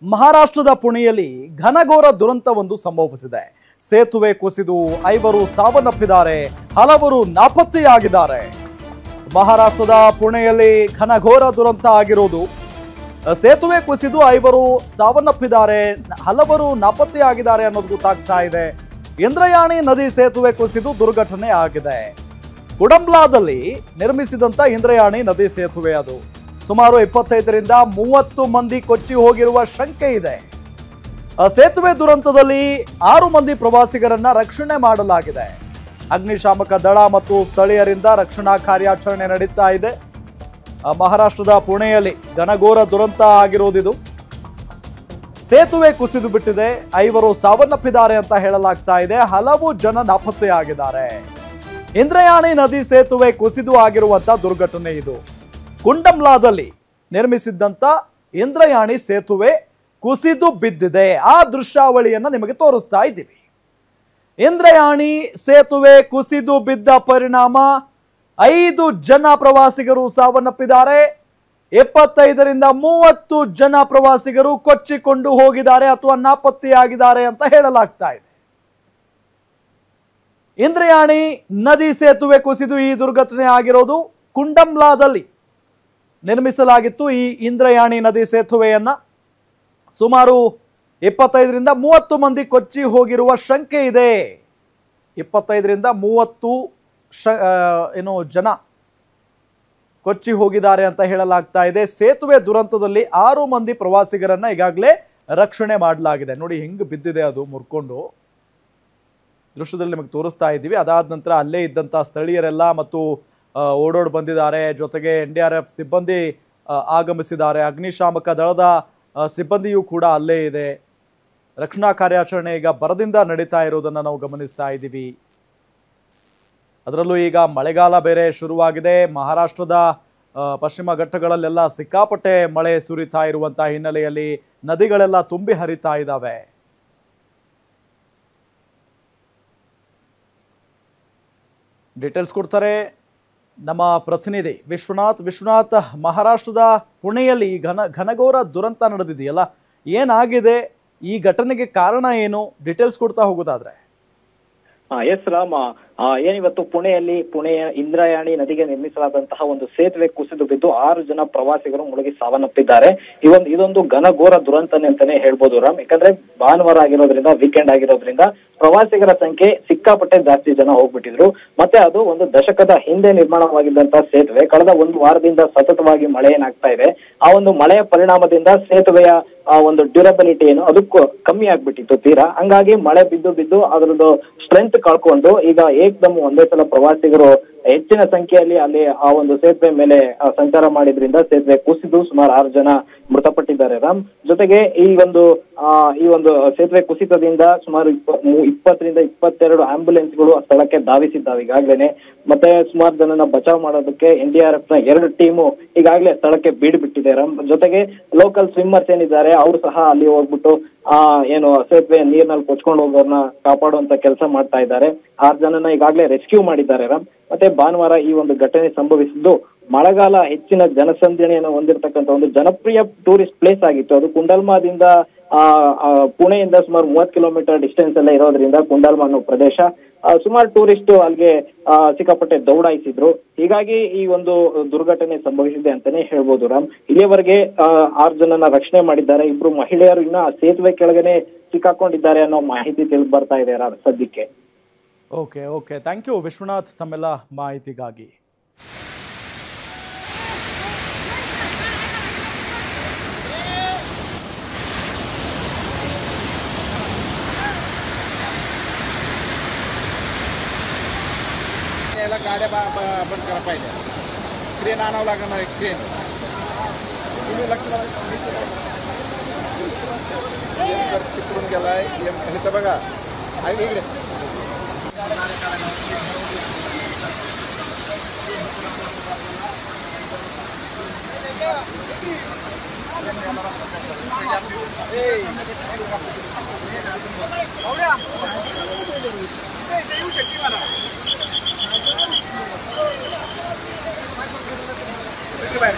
ಮಹಾರಾಷ್ಟ್ರದ ಪುಣೆಯಲ್ಲಿ ಘನಘೋರ ದುರಂತವೊಂದು ಸಂಭವಿಸಿದೆ. ಸೇತುವೆ ಕುಸಿದು 5 ಸಾವನ್ನಪ್ಪಿದ್ದಾರೆ, ಹಲವರು ನಾಪತ್ತೆಯಾಗಿದ್ದಾರೆ. ಮಹಾರಾಷ್ಟ್ರದ ಪುಣೆಯಲ್ಲಿ ಘನಘೋರ ದುರಂತ ಆಗಿರೋದು. ಸೇತುವೆ ಕುಸಿದು 5 ಸಾವನ್ನಪ್ಪಿದ್ದಾರೆ, ಹಲವರು ನಾಪತ್ತೆಯಾಗಿದ್ದಾರೆ ಅನ್ನೋದು ಗೊತ್ತಾಗ್ತಾ ಇದೆ. ಇಂದ್ರಯಾಣಿ ನದಿ ಸೇತುವೆ ಕುಸಿದು ದುರ್ಘಟನೆ ಆಗಿದೆ. ಕುಡಂಬ್ಲಾದಲ್ಲಿ ನಿರ್ಮಿಸಿದಂತ ಇಂದ್ರಯಾಣಿ ನದಿ ಸೇತುವೆ ಅದು. ಸುಮಾರು 25ರಿಂದ 30 ಮಂದಿ ಕೊಚ್ಚಿ ಹೋಗಿರುವ ಶಂಕೆ ಇದೆ. ಸೇತುವೆ ದುರಂತದಲ್ಲಿ 6 ಮಂದಿ ಪ್ರವಾಸಿಗರನ್ನ ರಕ್ಷಣೆ ಮಾಡಲಾಗಿದೆ. ಅಗ್ನಿಶಾಮಕ ದಳ ಮತ್ತು ಸ್ಥಳೀಯರಿಂದ ರಕ್ಷಣಾ ಕಾರ್ಯಾಚರಣೆ ನಡೀತಾ ಇದೆ. ಮಹಾರಾಷ್ಟ್ರದ ಪುಣೆಯಲ್ಲಿ ಘನಘೋರ ದುರಂತ ಆಗಿರೋದಿದು. ಸೇತುವೆ ಕುಸಿದು ಬಿಟ್ಟಿದೆ, 5 ಸಾವನ್ನಪ್ಪಿದ್ದಾರೆ ಅಂತ ಹೇಳಲಾಗ್ತಾ ಇದೆ. ಹಲವು ಜನ ನಾಪತ್ತೆಯಾಗಿದ್ದಾರೆ. ಇಂದ್ರಯಾಣಿ ನದಿ ಸೇತುವೆ ಕುಸಿದು ಆಗಿರುವಂತ ದುರ್ಘಟನೆ ಇದು. ಕುಂಡಮ್ಲಾದಲ್ಲಿ ನಿರ್ಮಿಸಿದ್ದಂತ ಇಂದ್ರಯಾಣಿ ಸೇತುವೆ ಕುಸಿದು ಬಿದ್ದಿದೆ. ಆ ದೃಶ್ಯಾವಳಿಯನ್ನ ನಿಮಗೆ ತೋರಿಸ್ತಾ ಇದ್ದೀವಿ. ಇಂದ್ರಯಾಣಿ ಸೇತುವೆ ಕುಸಿದು ಬಿದ್ದ ಪರಿಣಾಮ 5 ಜನ ಪ್ರವಾಸಿಗರು ಸಾವನ್ನಪ್ಪಿದ್ದಾರೆ. 25ರಿಂದ 30 ಜನ ಪ್ರವಾಸಿಗರು ಕೊಚ್ಚಿಕೊಂಡು ಹೋಗಿದ್ದಾರೆ ಅಥವಾ ನಾಪತ್ತೆಯಾಗಿದ್ದಾರೆ ಅಂತ ಹೇಳಲಾಗ್ತಾ ಇದೆ. ಇಂದ್ರಯಾಣಿ ನದಿ ಸೇತುವೆ ಕುಸಿದು ಈ ದುರ್ಘಟನೆ ಆಗಿರೋದು. ಕುಂಡಮ್ಲಾದಲ್ಲಿ ನಿರ್ಮಿಸಲಾಗಿತ್ತು ಈ ಇಂದ್ರಯಾಣಿ ನದಿ ಸೇತುವೆಯನ್ನ. ಸುಮಾರು 25ರಿಂದ 30 ಮಂದಿ ಕೊಚ್ಚಿ ಹೋಗಿರುವ ಶಂಕೆ ಇದೆ. 25ರಿಂದ 30 ಜನ ಕೊಚ್ಚಿ ಹೋಗಿದ್ದಾರೆ ಅಂತ ಹೇಳಲಾಗ್ತಾ ಇದೆ. ಸೇತುವೆ ದುರಂತದಲ್ಲಿ 6 ಮಂದಿ ಪ್ರವಾಸಿಗರನ್ನ ಈಗಾಗಲೇ ರಕ್ಷಣೆ ಮಾಡಲಾಗಿದೆ. ನೋಡಿ ಹೆಂಗ್ ಬಿದ್ದಿದೆ ಅದು ಮುರ್ಕೊಂಡು. ದೃಶ್ಯದಲ್ಲಿ ನಿಮಗೆ ತೋರಿಸ್ತಾ ಇದ್ದೀವಿ. ಅದಾದ ನಂತರ ಅಲ್ಲೇ ಇದ್ದಂಥ ಸ್ಥಳೀಯರೆಲ್ಲ ಮತ್ತು ಓಡೋಡ್ ಬಂದಿದ್ದಾರೆ. ಜೊತೆಗೆ NDRF ಸಿಬ್ಬಂದಿ ಆಗಮಿಸಿದ್ದಾರೆ. ಅಗ್ನಿಶಾಮಕ ದಳದ ಸಿಬ್ಬಂದಿಯೂ ಕೂಡ ಅಲ್ಲೇ ಇದೆ. ರಕ್ಷಣಾ ಕಾರ್ಯಾಚರಣೆ ಈಗ ಭರದಿಂದ ನಡೀತಾ ಇರೋದನ್ನು ನಾವು ಗಮನಿಸ್ತಾ ಇದ್ದೀವಿ. ಅದರಲ್ಲೂ ಈಗ ಮಳೆಗಾಲ ಬೇರೆ ಶುರುವಾಗಿದೆ. ಮಹಾರಾಷ್ಟ್ರದ ಪಶ್ಚಿಮ ಘಟ್ಟಗಳಲ್ಲೆಲ್ಲ ಸಿಕ್ಕಾಪಟ್ಟೆ ಮಳೆ ಸುರಿತಾ ಇರುವಂತಹ ಹಿನ್ನೆಲೆಯಲ್ಲಿ ನದಿಗಳೆಲ್ಲ ತುಂಬಿ ಹರಿತಾ ಇದ್ದಾವೆ. ಡೀಟೇಲ್ಸ್ ಕೊಡ್ತಾರೆ ನಮ್ಮ ಪ್ರತಿನಿಧಿ ವಿಶ್ವನಾಥ್. ಮಹಾರಾಷ್ಟ್ರದ ಪುಣೆಯಲ್ಲಿ ಘನಘೋರ ದುರಂತ ನಡೆದಿದೆಯಲ್ಲ, ಏನಾಗಿದೆ, ಈ ಘಟನೆಗೆ ಕಾರಣ ಏನು, ಡೀಟೇಲ್ಸ್ ಕೊಡ್ತಾ ಹೋಗೋದಾದ್ರೆ? ಎಸ್ ರಾಮ, ಏನಿವತ್ತು ಪುಣೆಯ ಇಂದ್ರಯಾಣಿ ನದಿಗೆ ನಿರ್ಮಿಸಲಾದಂತಹ ಒಂದು ಸೇತುವೆ ಕುಸಿದು ಬಿದ್ದು 6 ಜನ ಪ್ರವಾಸಿಗರು ಮುಳುಗಿ ಸಾವನ್ನಪ್ಪಿದ್ದಾರೆ. ಇದೊಂದು ಘನಘೋರ ದುರಂತನೆ ಅಂತಾನೆ ಹೇಳ್ಬೋದು ರಾಮ್. ಯಾಕಂದ್ರೆ ಭಾನುವಾರ ಆಗಿರೋದ್ರಿಂದ, ವೀಕೆಂಡ್ ಆಗಿರೋದ್ರಿಂದ ಪ್ರವಾಸಿಗರ ಸಂಖ್ಯೆ ಸಿಕ್ಕಾಪಟ್ಟೆ ಜಾಸ್ತಿ ಜನ ಹೋಗ್ಬಿಟ್ಟಿದ್ರು. ಮತ್ತೆ ಅದು ಒಂದು ದಶಕದ ಹಿಂದೆ ನಿರ್ಮಾಣವಾಗಿದ್ದಂತಹ ಸೇತುವೆ ಕಳೆದ 1 ವಾರದಿಂದ ಸತತವಾಗಿ ಮಳೆ ಏನಾಗ್ತಾ ಇದೆ. ಆ ಒಂದು ಮಳೆಯ ಪರಿಣಾಮದಿಂದ ಸೇತುವೆಯ ಒಂದು ಡ್ಯೂರಬಿಲಿಟಿ ಏನು ಅದಕ್ಕೂ ಕಮ್ಮಿ ಆಗ್ಬಿಟ್ಟಿತ್ತು ತೀರಾ. ಹಂಗಾಗಿ ಮಳೆ ಬಿದ್ದು ಅದರದ್ದು ಸ್ಟ್ರೆಂತ್ ಕಳ್ಕೊಂಡು ಈಗ ಏಕ್ದಮ್ ಒಂದೇ ಸಲ ಪ್ರವಾಸಿಗರು ಹೆಚ್ಚಿನ ಸಂಖ್ಯೆಯಲ್ಲಿ ಅಲ್ಲಿ ಆ ಒಂದು ಸೇತುವೆ ಮೇಲೆ ಸಂಚಾರ ಮಾಡಿದ್ರಿಂದ ಸೇತುವೆ ಕುಸಿದು ಸುಮಾರು 6 ಜನ ಮೃತಪಟ್ಟಿದ್ದಾರೆ ರಾಮ್. ಜೊತೆಗೆ ಈ ಒಂದು ಸೇತುವೆ ಕುಸಿತದಿಂದ ಸುಮಾರು 20ರಿಂದ 22 ಆಂಬ್ಯುಲೆನ್ಸ್ಗಳು ಸ್ಥಳಕ್ಕೆ ಧಾವಿಸಿದ್ದಾವೆ ಈಗಾಗ್ಲೇನೆ. ಮತ್ತೆ ಸುಮಾರು ಜನನ ಬಚಾವ್ ಮಾಡೋದಕ್ಕೆ NDRF ನ 2 ಟೀಮು ಈಗಾಗಲೇ ಸ್ಥಳಕ್ಕೆ ಬೀಡ್ಬಿಟ್ಟಿದೆ ರಾಮ್. ಜೊತೆಗೆ ಲೋಕಲ್ ಸ್ವಿಮ್ಮರ್ಸ್ ಏನಿದ್ದಾರೆ ಅವರು ಸಹ ಅಲ್ಲಿ ಹೋಗ್ಬಿಟ್ಟು ಸೇತುವೆ ನೀರಿನಲ್ಲಿ ಕೊಚ್ಕೊಂಡು ಹೋಗೋರ್ನ ಕಾಪಾಡುವಂತ ಕೆಲಸ ಮಾಡ್ತಾ ಇದ್ದಾರೆ. 6 ಜನನ ಈಗಾಗಲೇ ರೆಸ್ಕ್ಯೂ ಮಾಡಿದ್ದಾರೆ ರಾಮ್. ಮತ್ತೆ ಭಾನುವಾರ ಈ ಒಂದು ಘಟನೆ ಸಂಭವಿಸಿದ್ದು ಮಳೆಗಾಲ ಹೆಚ್ಚಿನ ಜನಸಂದಣಿಯನ್ನು ಹೊಂದಿರತಕ್ಕಂಥ ಒಂದು ಜನಪ್ರಿಯ ಟೂರಿಸ್ಟ್ ಪ್ಲೇಸ್ ಆಗಿತ್ತು. ಅದು ಕುಂಡಲ್ಮಾದಿಂದ ಪುಣೆಯಿಂದ ಸುಮಾರು 30 ಕಿಲೋಮೀಟರ್ ಡಿಸ್ಟೆನ್ಸ್ ಎಲ್ಲ ಇರೋದ್ರಿಂದ ಕುಂಡಲ್ಮಾ ಅನ್ನೋ ಪ್ರದೇಶ ಸುಮಾರು ಟೂರಿಸ್ಟ್ ಅಲ್ಲಿಗೆ ಸಿಕ್ಕಾಪಟ್ಟೆ ದೌಡಾಯಿಸಿದ್ರು. ಹೀಗಾಗಿ ಈ ಒಂದು ದುರ್ಘಟನೆ ಸಂಭವಿಸಿದೆ ಅಂತಾನೆ ಹೇಳ್ಬೋದು ರಾಮ್. ಇಲ್ಲಿಯವರೆಗೆ 6 ಜನನ ರಕ್ಷಣೆ ಮಾಡಿದ್ದಾರೆ. 2 ಮಹಿಳೆಯರು ಇನ್ನ ಸೇತುವೆ ಕೆಳಗನೆ ಸಿಕ್ಕಾಕೊಂಡಿದ್ದಾರೆ ಅನ್ನೋ ಮಾಹಿತಿ ತಿಳಿದು ಬರ್ತಾ ಇದೆ ರಾಮ್ ಸದ್ಯಕ್ಕೆ. ಓಕೆ, ಥ್ಯಾಂಕ್ ಯು ವಿಶ್ವನಾಥ್ ತಮ್ಮೆಲ್ಲ ಮಾಹಿತಿಗಾಗಿ. गाड्या बंद करा पाहिजे. क्रेन आणावं लागणार आहे. क्रेन तुम्ही तिकडून गेलाय इथं बघा इकडे बाहेर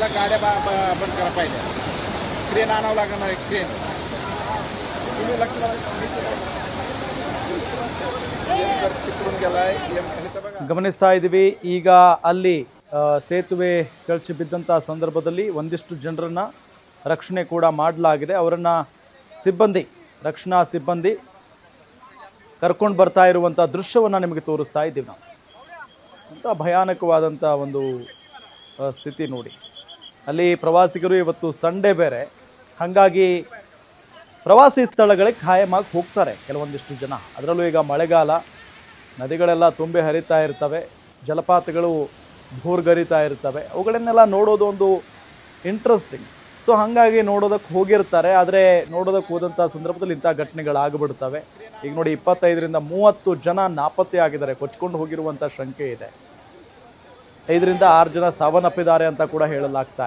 पहिला गाड्या बंद करा पाहिजे क्रेन आणावं लागणार क्रेन तुम्ही लक्ष तिकडून गेलाय बघा ಗಮನಿಸ್ತಾ ಇದ್ದೀವಿ ಈಗ ಅಲ್ಲಿ ಸೇತುವೆ ಕಳಚಿ ಬಿದ್ದಂಥ ಸಂದರ್ಭದಲ್ಲಿ ಒಂದಿಷ್ಟು ಜನರನ್ನ ರಕ್ಷಣೆ ಕೂಡ ಮಾಡಲಾಗಿದೆ. ಅವರನ್ನ ರಕ್ಷಣಾ ಸಿಬ್ಬಂದಿ ಕರ್ಕೊಂಡು ಬರ್ತಾ ಇರುವಂಥ ದೃಶ್ಯವನ್ನು ನಿಮಗೆ ತೋರಿಸ್ತಾ ಇದ್ದೀವಿ ನಾವು. ಅಂತ ಭಯಾನಕವಾದಂಥ ಒಂದು ಸ್ಥಿತಿ ನೋಡಿ. ಅಲ್ಲಿ ಪ್ರವಾಸಿಗರು ಇವತ್ತು ಸಂಡೇ ಬೇರೆ, ಹಾಗಾಗಿ ಪ್ರವಾಸಿ ಸ್ಥಳಗಳಿಗೆ ಖಾಯಮಾಗಿ ಹೋಗ್ತಾರೆ ಕೆಲವೊಂದಿಷ್ಟು ಜನ. ಅದರಲ್ಲೂ ಈಗ ಮಳೆಗಾಲ, ನದಿಗಳೆಲ್ಲ ತುಂಬಿ ಹರಿತಾ ಇರ್ತವೆ, ಜಲಪಾತಗಳು ಭೂರ್ಗರಿತಾ ಇರ್ತವೆ. ಅವುಗಳನ್ನೆಲ್ಲ ನೋಡೋದು ಒಂದು ಇಂಟ್ರೆಸ್ಟಿಂಗ್. ಸೊ ಹಾಗಾಗಿ ನೋಡೋದಕ್ಕೆ ಹೋಗಿರ್ತಾರೆ. ಆದರೆ ನೋಡೋದಕ್ಕೆ ಹೋದಂಥ ಸಂದರ್ಭದಲ್ಲಿ ಇಂಥ ಘಟನೆಗಳಾಗ್ಬಿಡ್ತವೆ. ಈಗ ನೋಡಿ 25ರಿಂದ 30 ಜನ ನಾಪತ್ತೆ ಆಗಿದ್ದಾರೆ, ಕೊಚ್ಕೊಂಡು ಹೋಗಿರುವಂಥ ಶಂಕೆ ಇದೆ. 5ರಿಂದ 6 ಜನ ಸಾವನ್ನಪ್ಪಿದ್ದಾರೆ ಅಂತ ಕೂಡ ಹೇಳಲಾಗ್ತಾ ಇದೆ.